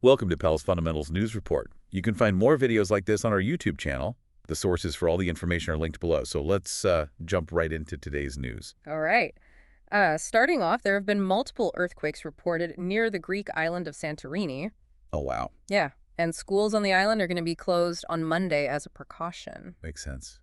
Welcome to Pell's Fundamentals News Report. You can find more videos like this on our YouTube channel. The sources for all the information are linked below. So let's jump right into today's news. All right. Starting off, there have been multiple earthquakes reported near the Greek island of Santorini. Oh, wow. Yeah. And schools on the island are going to be closed on Monday as a precaution. Makes sense.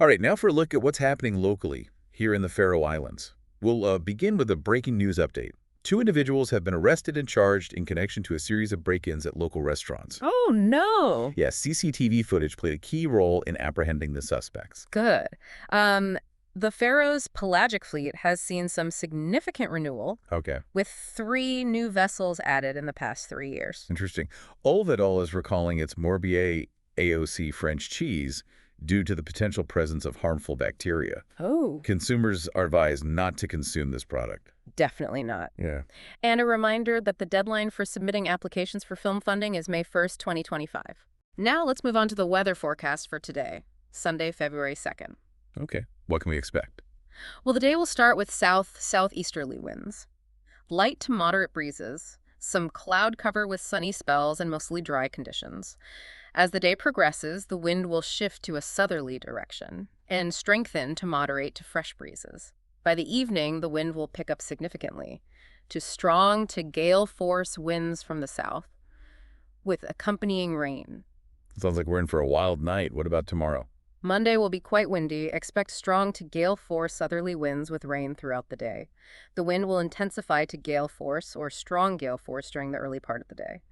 All right, now for a look at what's happening locally here in the Faroe Islands. We'll begin with a breaking news update. Two individuals have been arrested and charged in connection to a series of break-ins at local restaurants. Oh, no. Yes, CCTV footage played a key role in apprehending the suspects. Good. The Faroes pelagic fleet has seen some significant renewal, Okay, with 3 new vessels added in the past 3 years. interesting. Olvidal is recalling its Morbier AOC French cheese due to the potential presence of harmful bacteria. Oh, Consumers are advised not to consume this product. definitely not. Yeah. And a reminder that the deadline for submitting applications for film funding is May 1st, 2025. Now let's move on to the weather forecast for today, Sunday, February 2nd. Okay. What can we expect? Well, the day will start with southeasterly winds, light to moderate breezes, some cloud cover with sunny spells and mostly dry conditions. As the day progresses, the wind will shift to a southerly direction and strengthen to moderate to fresh breezes. By the evening, the wind will pick up significantly to strong to gale force winds from the south, with accompanying rain. Sounds like we're in for a wild night. What about tomorrow? Monday will be quite windy. Expect strong to gale force southerly winds with rain throughout the day. The wind will intensify to gale force or strong gale force during the early part of the day,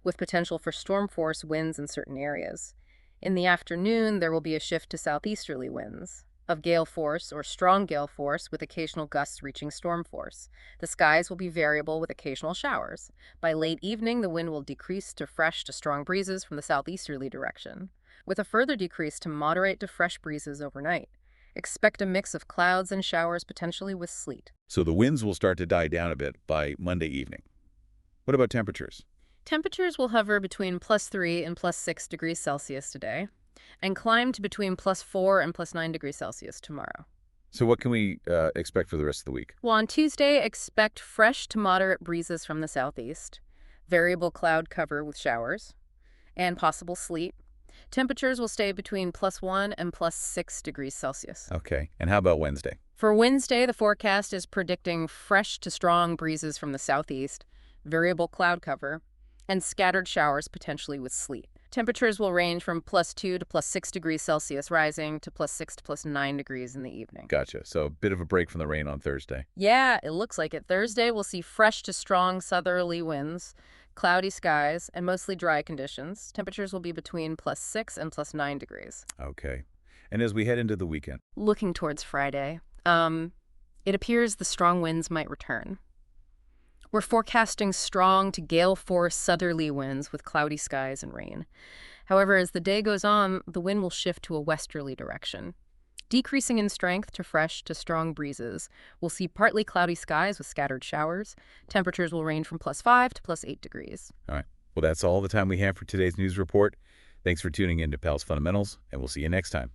with potential for storm force winds in certain areas. In the afternoon, there will be a shift to southeasterly winds of gale force or strong gale force with occasional gusts reaching storm force. The skies will be variable with occasional showers. By late evening, the wind will decrease to fresh to strong breezes from the southeasterly direction, with a further decrease to moderate to fresh breezes overnight. Expect a mix of clouds and showers, potentially with sleet. So the winds will start to die down a bit by Monday evening. What about temperatures? Temperatures will hover between +3 and +6 degrees Celsius today, and climb to between +4 and +9 degrees Celsius tomorrow. So what can we expect for the rest of the week? Well, on Tuesday, expect fresh to moderate breezes from the southeast, variable cloud cover with showers, and possible sleet. Temperatures will stay between +1 and +6 degrees Celsius. Okay. And how about Wednesday? For Wednesday, the forecast is predicting fresh to strong breezes from the southeast, variable cloud cover, and scattered showers, potentially with sleet. Temperatures will range from +2 to +6 degrees Celsius, rising to +6 to +9 degrees in the evening. Gotcha. So a bit of a break from the rain on Thursday. Yeah, it looks like it. Thursday, we'll see fresh to strong southerly winds, cloudy skies, and mostly dry conditions. Temperatures will be between +6 and +9 degrees. Okay. And as we head into the weekend? Looking towards Friday, it appears the strong winds might return. We're forecasting strong to gale force southerly winds with cloudy skies and rain. However, as the day goes on, the wind will shift to a westerly direction, decreasing in strength to fresh to strong breezes. We'll see partly cloudy skies with scattered showers. Temperatures will range from +5 to +8 degrees. All right. Well, that's all the time we have for today's news report. Thanks for tuning in to Pell's Fundamentals, and we'll see you next time.